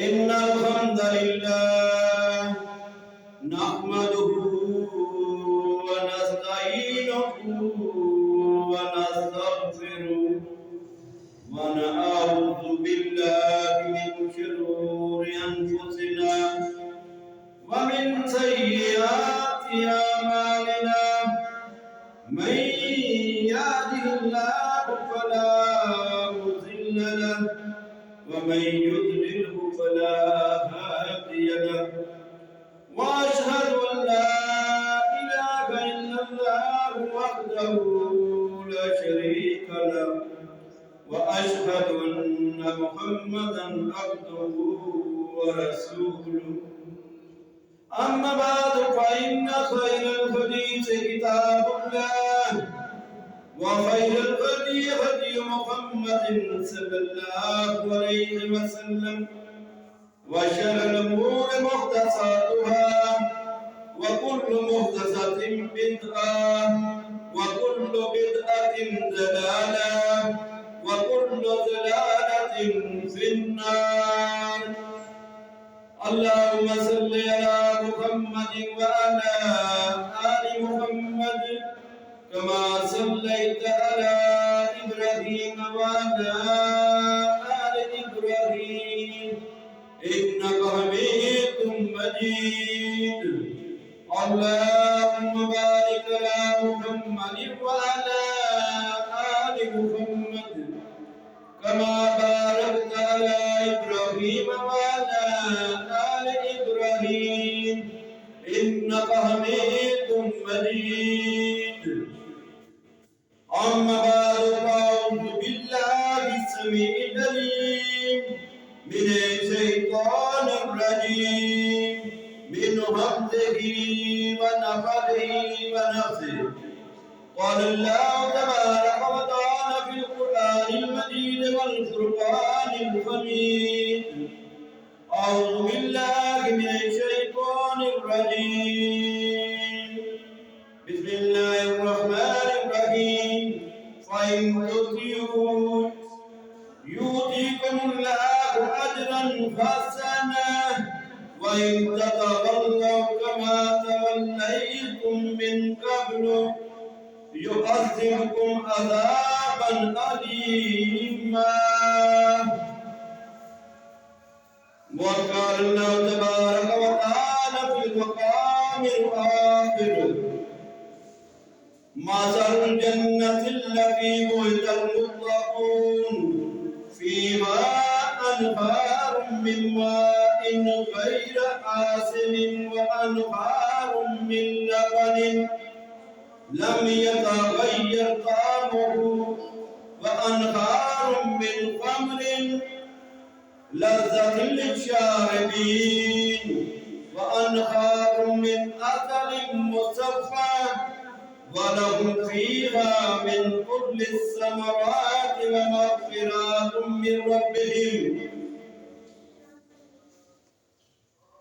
إن الحمد لله نحمده ونستعينه ونستغفره ونعوذ بالله من شرور أنفسنا ومن سيئات أعمالنا من يهده الله فلا مضل له ومن يضلله فلا هادي له واشهد ان لا اله الا الله وحده لا شريك له واشهد ان محمدا عبده ورسوله اما بعد فان خير الحديث كتاب الله وخير الهدي هدي محمد صلى الله عليه وسلم وشر الأمور محدثاتها وكل محدثة بدعة وكل بدعة ضلالة وكل ضلالة في النار. اللهم صل على محمد وعلى آل محمد كما صليت على إبراهيم وعلى آل إبراهيم إنك حميد مجيد. اللهم بارك على محمد وعلى آل محمد كما باركت على إبراهيم وعلى آل إبراهيم إنك حميد مجيد. أما بعد فأعوذ بالله السميع العليم من الشيطان الرجيم من همزه ونفخه ونفثه. قال الله تبارك وتعالى في القرآن المجيد والفرقان الحميد. أعوذ بالله من الشيطان الرجيم. بسم الله الرحمن الرحيم. فإن تطيعوا يؤتكم الله أجرا حسنا وإن تتولوا كما توليتم من قبل يعذبكم عذابا أليما. وقال الله تبارك وتعالى في المقام الآخر مثل الجنة التي وعد المتقون فيها أنهار من ماء غير آسن وأنهار من لبن لم يتغير طعمه وأنهار من خمر لذة للشاربين وأنهار من عسل مصفى ولهم فيها من كل الثمرات ومغفرة من ربهم.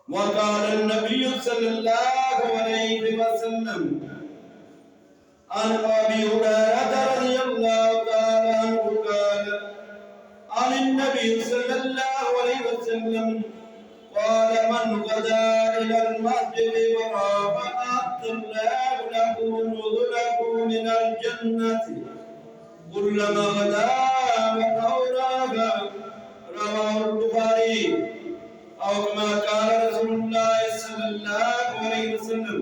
وقال النبي صلى الله عليه وسلم عن أبي هريرة رضي الله تعالى عنه قال عن النبي صلى الله عليه وسلم قال من غدا إلى المسجد ورافعت الله له نزله من الجنة كلما غدا أو راها. رواه البخاري. أو كما قال رسول الله صلى الله عليه وسلم.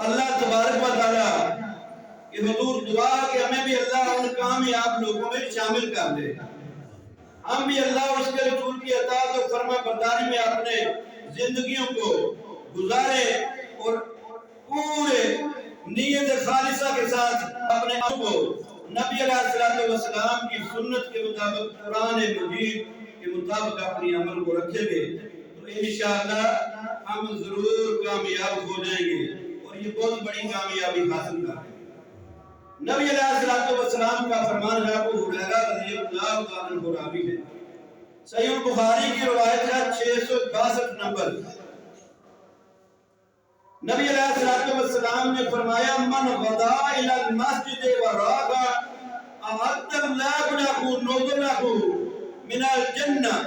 تو اللہ تبارک و تعالیٰ کہ حضور دعا کہ ہمیں بھی اللہ ان کامیاب لوگوں میں شامل کر دے، ہم بھی اللہ اور اس کے رسول کی اطاعت اور فرما برداری میں اپنے زندگیوں کو گزارے اور پورے نیت خالصہ کے ساتھ اپنے آپ کو نبی علیہ السلام کی سنت کے مطابق قرآن مجید کے مطابق اپنی عمل کو رکھے گے تو انشاءاللہ ہم ضرور کامیاب ہو جائیں گے اور یہ بہت بڑی کامیابی حاصل کریں گے۔ نبی علیہ السلام کا فرمان ہے، ابو ہریرہ رضی اللہ تعالیٰ عنہ راوی ہے، صحیح البخاری کی روایت ہے 662 نمبر۔ نبی علیہ السلام نے فرمایا من غدا الى المسجد وراغا اعد اللہ له نزلہ من الجنہ۔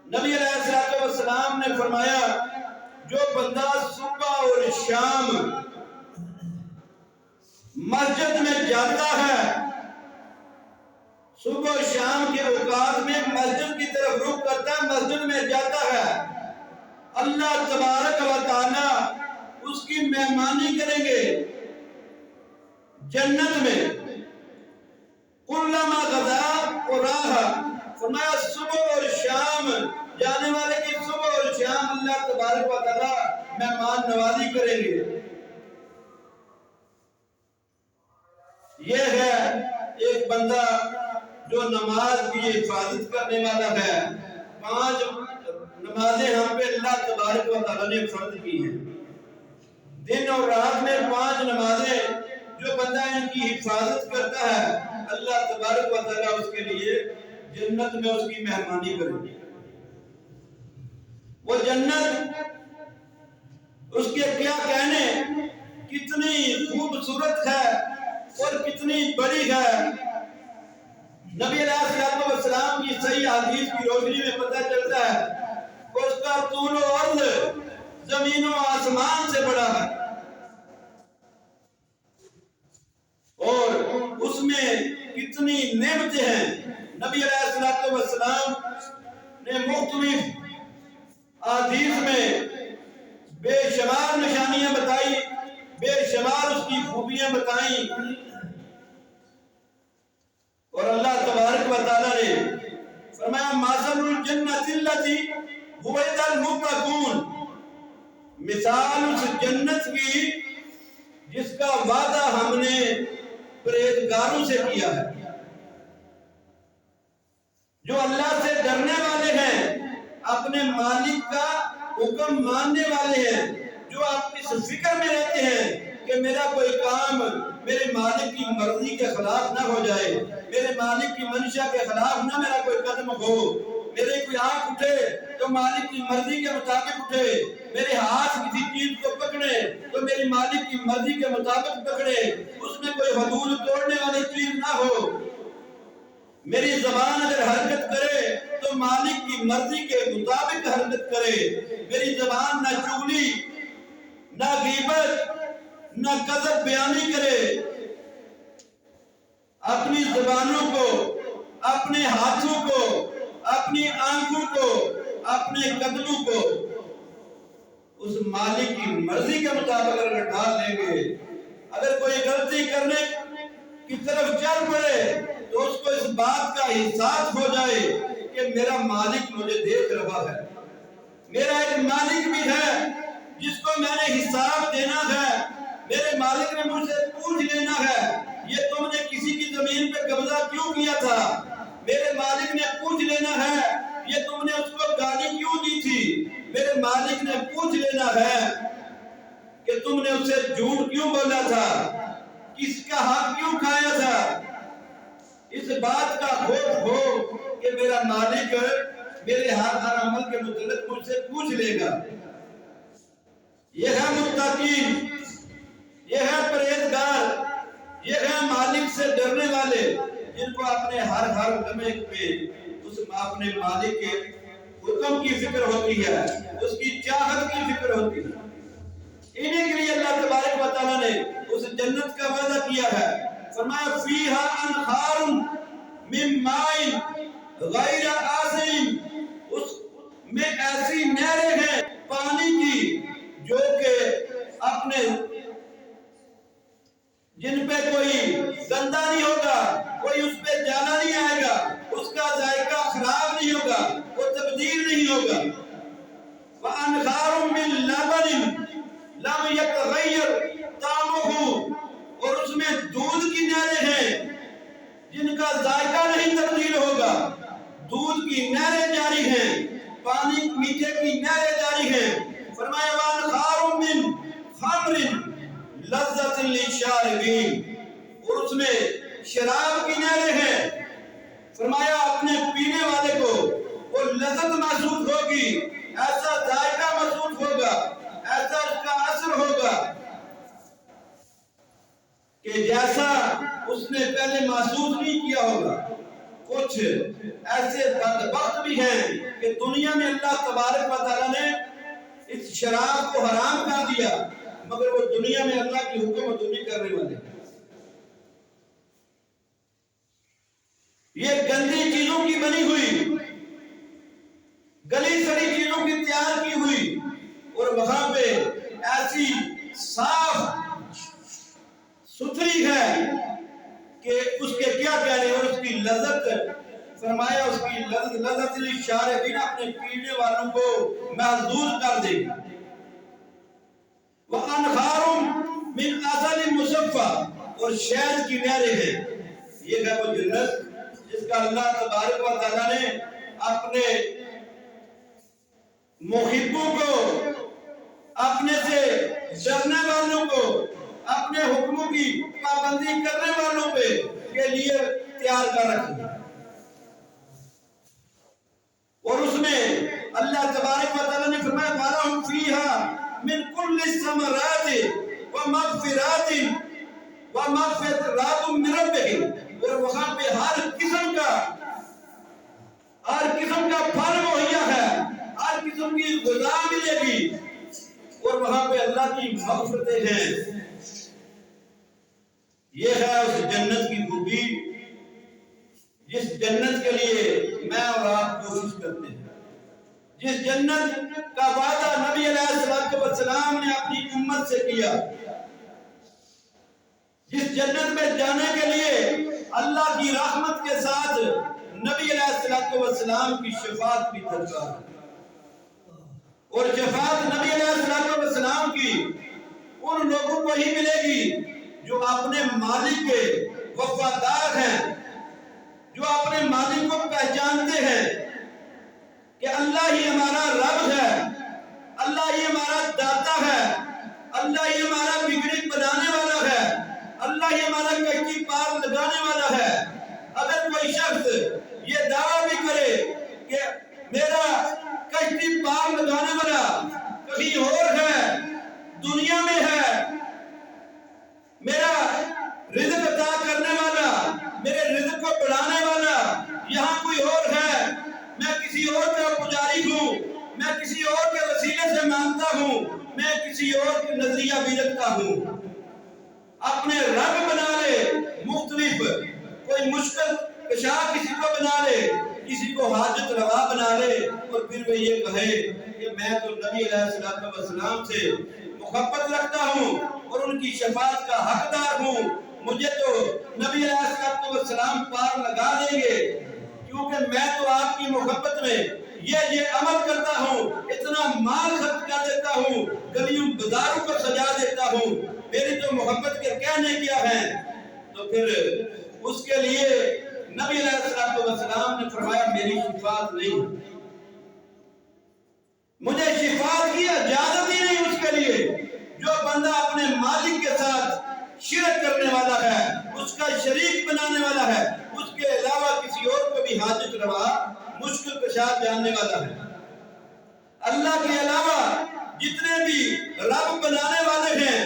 نبی علیہ السلام نے فرمایا جو بندہ صبح اور شام مسجد میں جاتا ہے، صبح و شام کے اوقات میں مسجد کی طرف رخ کرتا ہے، مسجد میں جاتا ہے، اللہ تبارک و تعالی اس کی مہمانی کریں گے جنت میں۔ کلما غدا و راحا، فرمایا صبح اور شام جانے والے کی صبح اور شام اللہ تبارک و تعالی مہمان نوازی کریں گے۔ یہ ہے ایک بندہ جو نماز کی حفاظت کرنے والا ہے۔ 5 نمازیں ہم پہ اللہ تبارک و تعالیٰ نے فرض کی ہیں، دن اور رات میں 5 نمازیں جو بندہ ان کی حفاظت کرتا ہے اللہ تبارک و تعالیٰ اس کے لیے جنت میں اس کی مہمانی کرے گی۔ وہ جنت اس کے کیا کہنے، کتنی خوبصورت ہے اور کتنی بڑی ہے۔ نبی علیہ السلام کی صحیح حدیث کی روشنی میں پتہ چلتا ہے اس کا طول و عرض زمین و آسمان سے بڑا ہے اور اس میں کتنی نعمتیں ہیں۔ نبی علیہ السلام نے مختلف احادیث میں بے شمار نشانیاں بتائی، بے شمار اس کی خوبیاں بتائیں، اور اللہ تبارک و تعالیٰ نے فرمایا مثل الجنۃ التی وعد المتقون، مثال اس جنت کی جس کا وعدہ ہم نے پرہیزگاروں سے کیا ہے، جو اللہ سے ڈرنے والے ہیں، اپنے مالک کا حکم ماننے والے ہیں، جو آپ اس فکر میں رہتے ہیں کہ میرا کوئی کام میرے مالک کی مرضی کے خلاف نہ ہو جائے، میرے مالک کی منشا کے خلاف نہ میرا کوئی قدم ہو، میرے کوئی آنکھ اٹھے تو مالک کی مرضی کے مطابق اٹھے، میرے ہاتھ کسی چیز کو پکڑے تو میری مالک کی مرضی کے مطابق پکڑے، اس میں کوئی حدود توڑنے والی چیز نہ ہو، میری زبان اگر حرکت کرے تو مالک کی مرضی کے مطابق حرکت کرے، میری زبان نہ چغلی، نہ غیبت، نہ کذب بیانی کرے، اپنی زبانوں کو، اپنے ہاتھوں کو، اپنی آنکھوں کو، اپنے قدموں کو اس مالک کی مرضی کے مطابق اگر ڈال لیں گے، اگر کوئی غلطی کرنے کی طرف چل پڑے تو اس کو اس بات کا احساس ہو جائے کہ میرا مالک مجھے دیکھ رہا ہے، میرا ایک مالک بھی ہے جس کو میں نے حساب دینا ہے، میرے مالک نے مجھ سے پوچھ لینا ہے یہ تم نے کسی کی زمین پہ قبضہ کیوں کیا تھا، میرے مالک نے پوچھ لینا ہے یہ تم نے اس کو گالی کیوں دی تھی، میرے مالک نے پوچھ لینا ہے کہ تم نے اسے جھوٹ کیوں بولا تھا، کس کا حق کیوں کھایا تھا۔ اس بات کا خوف ہو کہ میرا مالک میرے ہر عمل کے متعلق مجھ سے پوچھ لے گا۔ یہ ہے متقین، یہ ہے پرہیزگار، یہ ہے مالک سے ڈرنے والے جن کو اپنے ہر لمحے پہ اس اپنے مالک کے حکم کی فکر ہوتی ہے، اس کی چاہت کی فکر ہوتی ہے۔ انہیں کے لیے اللہ تبارک و تعالیٰ نے اس جنت کا وعدہ کیا ہے، فرمایا فیہا انہار من ماء غیر آسن، اس میں ایسی نہریں ہیں پانی کی جو کہ اپنے جن پہ کوئی گندا نہیں ہوگا، کوئی اس پہ جانا نہیں آئے گا، اس کا ذائقہ خراب نہیں ہوگا، وہ تبدیل نہیں ہوگا۔ وَأَنْهَارٌ مِّن لَبَنٍ لَمْ يَتَغَيَّرْ طَعْمُهُ، اور اس میں دودھ کی نہریں ہیں جن کا ذائقہ نہیں تبدیل ہوگا۔ دودھ کی نہریں جاری ہیں، پانی میٹھے کی نہریں جاری ہیں۔ فرمایا وَأَنْهَارٌ مِّن خَمْرٍ لذت للشاربین، اور اس میں شراب کی نہریں ہیں۔ فرمایا اپنے پینے والے کو وہ لذت محسوس ہوگی، ایسا ذائقہ محسوس ہوگا، ایسا اس کا اثر ہوگا کہ جیسا اس نے پہلے محسوس نہیں کیا ہوگا۔ کچھ ایسے بدبخت بھی ہیں کہ دنیا میں اللہ تبارک و تعالیٰ نے اس شراب کو حرام کر دیا، مگر وہ دنیا میں اللہ کی حکم نہیں کرنے والے۔ یہ گندی چیزوں کی بنی ہوئی، گلی سڑی چیزوں کی تیار کی ہوئی، اور وہاں پہ ایسی صاف ستھری ہے کہ اس کے کیا کہنے، اور اس کی لذت، فرمایا اس کی لذت للشاربین، اپنے پینے والوں کو محظوظ کر دے گی۔ وَأَنْهَارٌ مِّنْ عَسَلٍ مُّصَفًّى، اور شہد کی نہریں ہیں۔ یہ ہے وہ جنت جس کا اللہ تبارک و تعالیٰ نے اپنے محبوں کو، اپنے سے ڈرنے والوں کو، اپنے حکموں کی پابندی کرنے والوں پہ کے لیے تیار کر رکھا۔ اور اس میں اللہ تبارک و تعالیٰ نے فرمایا وَلَهُمْ فِيهَا من كل الثمرات ومغفرات من ربهم، اور وہاں پہ ہر قسم کا پھل مہیا ہے، ہر قسم کی غذا ملے گی، اور وہاں پہ اللہ کی مغفرتیں ہیں۔ یہ ہے اس جنت کی خوبی جس جنت کے لیے میں اور آپ کوشش کرتے ہیں، جس جنت کا وعدہ نبی علیہ السلام نے اپنی امت سے کیا، جس جنت میں جانے کے لیے اللہ کی رحمت کے ساتھ نبی علیہ السلام کی شفاعت بھی درکار ہے۔ اور شفاعت نبی علیہ السلام کی ان لوگوں کو ہی ملے گی جو اپنے مالک کے وفادار ہیں، جو اپنے مالک کو پہچانتے ہیں کہ اللہ ہی ہمارا رب ہے، اللہ ہی ہمارا داتا ہے، اللہ ہی ہمارا بگڑی بنانے والا ہے، اللہ ہی ہمارا کشتی پار لگانے والا ہے۔ اگر کوئی شخص یہ دعویٰ بھی کرے کہ میرا کشتی پار لگانے والا کہیں اور ہے، دنیا میں ہے، میرا رزق عطا کرنے والا، میرے رزق کو بڑھانے والا یہاں کوئی اور ہے، میں کسی اور کا پجاری ہوں، میں کسی اور کے وسیلے سے مانتا ہوں، میں کسی اور کے نظریہ بھی رکھتا ہوں، اپنے رب بنا لے مختلف، کوئی مشکل کشا کسی کو بنا لے، کسی کو حاجت روا بنا لے، اور پھر وہ یہ کہے کہ میں تو نبی علیہ السلام سے محبت رکھتا ہوں اور ان کی شفاعت کا حقدار ہوں، مجھے تو نبی علیہ السلام پار لگا دیں گے، کیونکہ میں تو آپ کی محبت میں یہ عمل کرتا ہوں، اتنا مال خرچ کر دیتا ہوں، گلیوں بازاروں کو سجا دیتا ہوں، میری تو محبت کے کہنے کیا ہیں۔ تو پھر اس کے لیے نبی علیہ السلام نے فرمایا میری شفاعت نہیں، مجھے شفاعت کی اجازت ہی نہیں اس کے لیے۔ جو بندہ اپنے مالک کے ساتھ شرک کرنے والا ہے، اس کا شریک بنانے والا ہے، اس کے علاوہ کسی اور کو بھی حاجت روا مشکل کشا جاننے والا ہے، اللہ کے علاوہ جتنے بھی رب بنانے والے ہیں،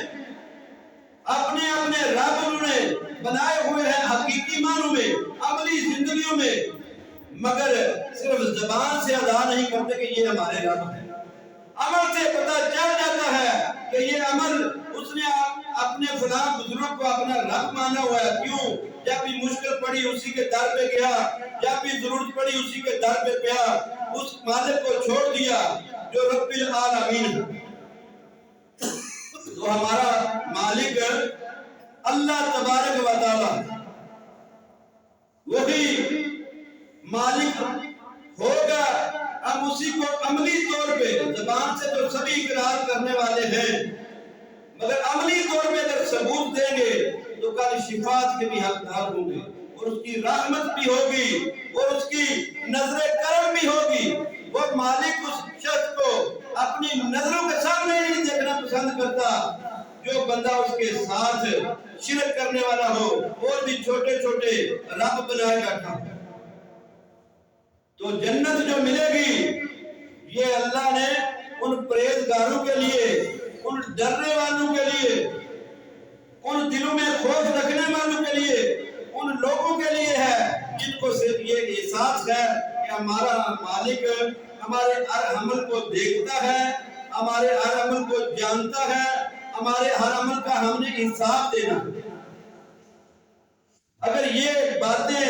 اپنے اپنے رب انہوں نے بنائے ہوئے ہیں حقیقی معنوں میں، عملی زندگیوں میں، مگر صرف زبان سے ادا نہیں کرتے کہ یہ ہمارے رب ہیں۔ عمل سے پتہ چل جاتا ہے کہ یہ عمل اس نے اپنے فلاں بزرگ کو اپنا رب مانا ہوا ہے۔ کیوں؟ جب بھی مشکل پڑی اسی کے در پہ گیا، جب بھی ضرورت پڑی اسی کے در پہ گیا، اس مالک کو چھوڑ دیا جو رب العالمین ہے۔ تو ہمارا مالک اللہ تبارک و تعالی وہی مالک ہوگا. ہم اسی کو عملی طور پہ زبان سے تو سبھی اقرار کرنے والے ہیں، مگر عملی طور پہ اگر ثبوت دیں گے تو کل شفاعت کے بھی حقدار ہوں گے، اور اس کی رحمت بھی ہوگی اور اس کی نظر کرم بھی ہوگی. وہ مالک اس شخص کو اپنی نظروں کے سامنے نہیں دیکھنا پسند کرتا جو بندہ اس کے ساتھ شرک کرنے والا ہو اور بھی چھوٹے چھوٹے رب بنائے بیٹھا. تو جنت جو ملے گی یہ اللہ نے ان پرہیزگاروں کے لیے، ان ڈرنے والوں کے لیے، ان دلوں میں خوف رکھنے والوں کے لیے، ان لوگوں کے لیے ہے جن کو صرف یہ احساس ہے کہ ہمارا مالک ہمارے ہر عمل کو دیکھتا ہے، ہمارے ہر عمل کو جانتا ہے، ہمارے ہر عمل کا ہم نے حساب دینا. اگر یہ باتیں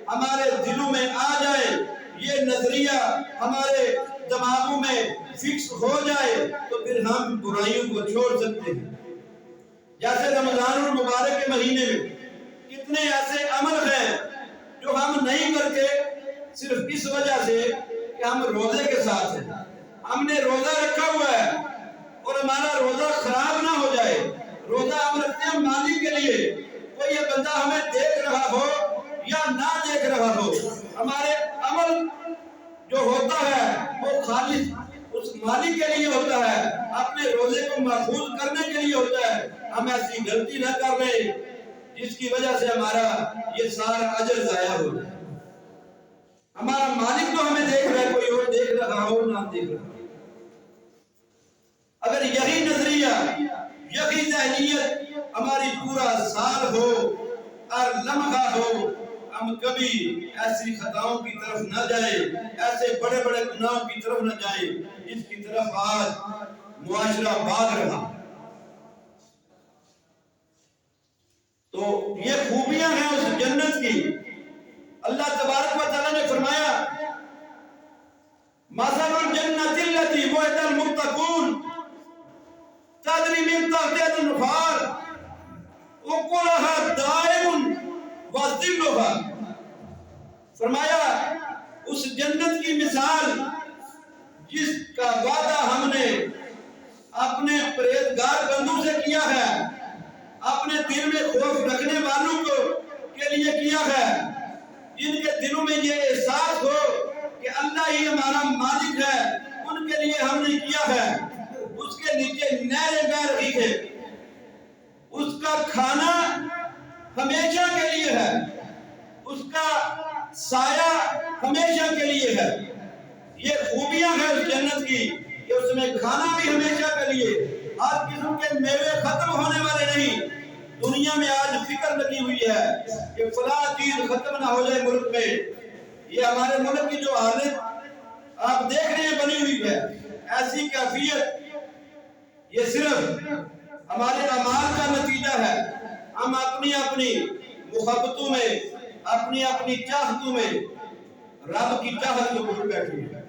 ہمارے دلوں میں آ جائیں، یہ نظریہ ہمارے دماغوں میں فکس ہو جائے تو پھر ہم برائیوں کو چھوڑ سکتے ہیں. جیسے رمضان المبارک کے مہینے میں کتنے ایسے عمل ہیں جو ہم نہیں کرتے صرف اس وجہ سے کہ ہم روزے کے ساتھ ہیں. ہم نے روزہ رکھا ہوا ہے اور ہمارا روزہ خراب نہ ہو جائے. روزہ ہم رکھتے ہیں مالک کے لیے، کوئی یہ بندہ ہمیں دیکھ رہا ہو یا نہ دیکھ رہا ہو، ہمارے عمل جو ہوتا ہے وہ خالص اس مالک کے لیے ہوتا ہے، اپنے روزے کو محفوظ کرنے کے لیے ہوتا ہے. ہم ایسی غلطی نہ کر رہے جس کی وجہ سے ہمارا یہ سارا اجر ضائع ہو جائے. ہمارا مالک تو ہمیں دیکھ رہا ہے، کوئی اور دیکھ رہا ہو نہ دیکھ رہا. اگر یہی نظریہ، یہی ذہنیت ہماری پورا سال ہو اور لمحہ ہو، ہم کبھی ایسی خطاؤں کی طرف نہ جائیں، ایسے بڑے بڑے گناہوں کی طرف نہ جائیں جس کی طرف آج معاشرہ بھاگ رہا. تو یہ خوبیاں ہیں اس جنت کی. اللہ تبارک و تعالیٰ نے فرمایا مثل الجنت التي وعد المتقون تجری من تحتها الانہار اکلها دائم وظلها. فرمایا اس جنت کی مثال جس کا وعدہ ہم نے اپنے پرہیزگار بندوں سے کیا ہے، اپنے دل میں خوف رکھنے والوں کو کے لیے کیا ہے، جن کے دلوں میں یہ احساس ہو کہ اللہ ہی ہمارا مالک ہے، ان کے لیے ہم نے کیا ہے. اس کے نیچے نہریں بہہ رہی ہے، اس کا کھانا ہمیشہ کے لیے ہے، اس کا سایہ ہمیشہ کے لیے ہے. یہ خوبیاں ہیں اس جنت کی کہ اس میں کھانا بھی ہمیشہ کے لیے، ہر قسم کے میوے ختم ہونے والے نہیں. دنیا میں آج فکر لگی ہوئی ہے کہ فلاں چیز ختم نہ ہو جائے ملک میں. یہ ہمارے ملک کی جو حالت آپ دیکھ رہے ہیں بنی ہوئی ہے، ایسی کیفیت، یہ صرف ہمارے اعمال کا نتیجہ ہے. ہم اپنی اپنی محبتوں میں، اپنی اپنی چاہتوں میں رب کی چاہت کو بھول بیٹھے ہیں.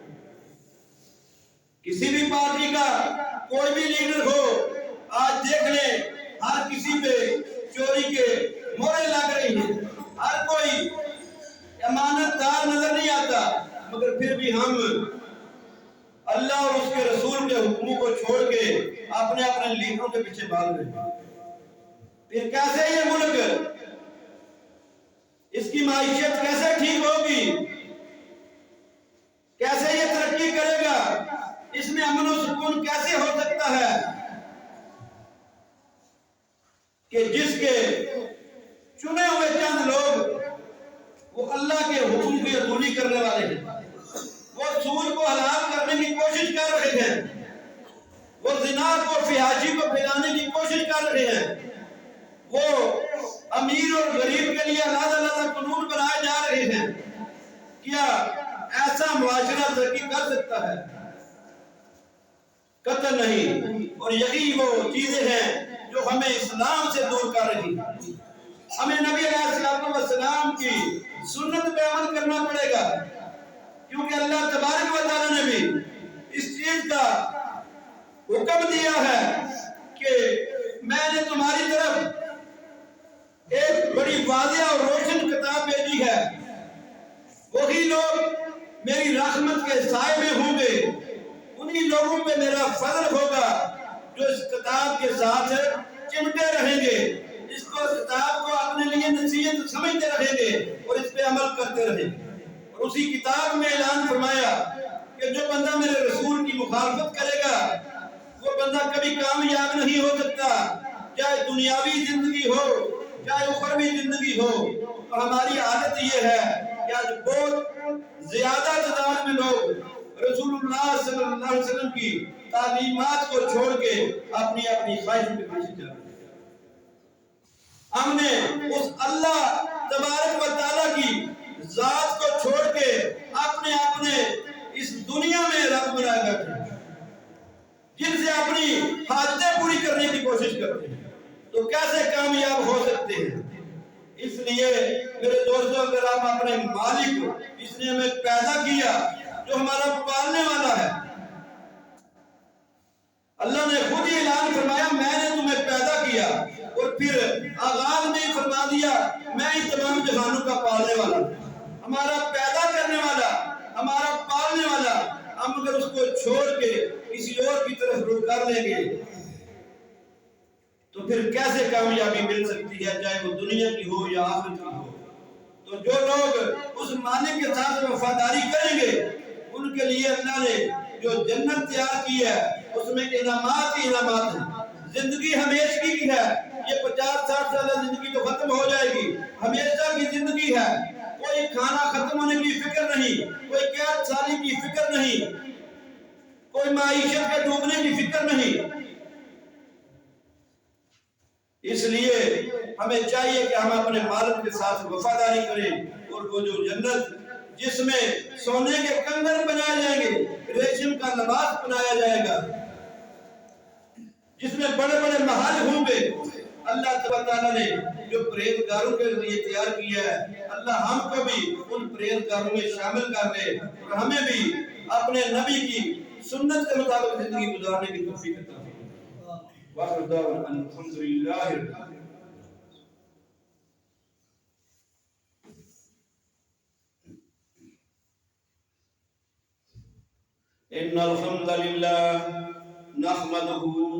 کسی بھی پارٹی کا کوئی بھی لیڈر ہو، آج دیکھ لیں ہر کسی پہ چوری کے مورے لگ رہی ہیں. ہر کوئی امانت دار نظر نہیں آتا، مگر پھر بھی ہم اللہ اور اس کے رسول کے حکموں کو چھوڑ کے اپنے اپنے لیڈروں کے پیچھے بھاگ رہے ہیں. پھر کیسے یہ ملک، اس کی معیشت کیسے ٹھیک ہوگی، کیسے یہ ترقی کرے گا، اس میں امن و سکون کیسے ہو سکتا ہے کہ جس کے چنے ہوئے چند لوگ وہ اللہ کے حکم کی عدولی کرنے والے ہیں، وہ سود کو حلال کرنے کی کوشش کر رہے ہیں، وہ زنا کو، فحاشی کو پھیلانے کی کوشش کر رہے ہیں، وہ امیر اور غریب کے لیے علیحدہ علیحدہ قانون بنائے جا رہے ہیں. کیا ایسا معاشرہ ترقی کر سکتا ہے؟ قطع نہیں. اور یہی وہ چیزیں ہیں جو ہمیں اسلام سے دور کر رہی ہیں. ہمیں نبی علیہ السلام کی سنت پہ عمل کرنا پڑے گا، کیونکہ اللہ تبارک و تعالیٰ نے بھی اس چیز کا حکم دیا ہے کہ میں نے تمہاری طرف ایک بڑی واضح اور روشن کتاب بھیجی ہے، وہی لوگ میری رحمت کے سائے میں ہوں گے، انہی لوگوں پہ میرا فضل ہوگا جو اس کتاب کے ساتھ چمٹے رہیں گے، اس کو کتاب کو اپنے لیے نصیحت سمجھتے رہیں گے اور اس پہ عمل کرتے رہیں گے۔ اور اسی کتاب میں اعلان فرمایا کہ جو بندہ میرے رسول کی مخالفت کرے گا وہ بندہ کبھی کامیاب نہیں ہو سکتا، چاہے دنیاوی زندگی ہو چاہے اخروی زندگی ہو۔ تو ہماری عادت یہ ہے کہ آج بہت زیادہ تعداد میں لوگ رسول اللہ صلی اللہ علیہ وسلم کی تعلیمات کو چھوڑ کے اپنی اپنی خواہش کے پیچھے چل رہے ہیں۔ ہم نے اس اللہ تبارک و تعالیٰ کی ذات کو چھوڑ کے اپنے اس دنیا میں رب بنائے بیٹھے ہیں، جن سے اپنی حاجتیں پوری کرنے کی کوشش کرتے ہیں، تو کیسے کامیاب ہو سکتے ہیں؟ اس لیے میرے دوستوں، اگر آپ اپنے مالک جس نے ہمیں پیدا کیا، جو ہمارا پالنے والا ہے، اللہ نے خود ہی اعلان فرمایا میں نے تمہیں پیدا کیا، اور پھر آغاز میں ہی فرما دیا میں ہی تمام جہانوں کا پالنے والا ہوں۔ ہمارا پیدا کرنے والا، ہمارا پالنے والا، ہم اگر اس کو چھوڑ کے کسی اور کی طرف رخ کر لیں گے تو پھر کیسے کامیابی مل سکتی ہے، چاہے وہ دنیا کی ہو یا آخرت کی ہو؟ تو جو لوگ اس مالک کے ساتھ وفاداری کریں گے ان کے لیے اللہ نے جو جنت تیار کی ہے اس میں انعامات ہی انعامات ہیں۔ زندگی ہمیشہ کی ہے، یہ 50-60 سالہ زندگی تو ختم ہو جائے گی، ہمیشہ کی زندگی ہے، کوئی کھانا ختم ہونے کی فکر نہیں، کوئی قید سالی کی فکر نہیں، کوئی معیشت کے ڈوبنے کی فکر نہیں۔ اس لیے ہمیں چاہیے کہ ہم اپنے مالک کے ساتھ وفاداری کریں، اور وہ جو جنت جس میں سونے کے کنگن بنائے جائیں گے، ریشم کا لباس بنایا جائے گا، جس میں بڑے بڑے محل ہوں گے، اللہ تعالیٰ نے جو پرہیزگاروں کے لیے تیار کیا ہے، اللہ ہم کو بھی ان پرہیزگاروں میں شامل کر لے اور ہمیں بھی اپنے نبی کی سنت کے مطابق زندگی گزارنے کی توفیق عطا فرمائے۔ وآخر دعوانا ان الحمد للہ رب العالمین۔ ان الحمد للہ نحمده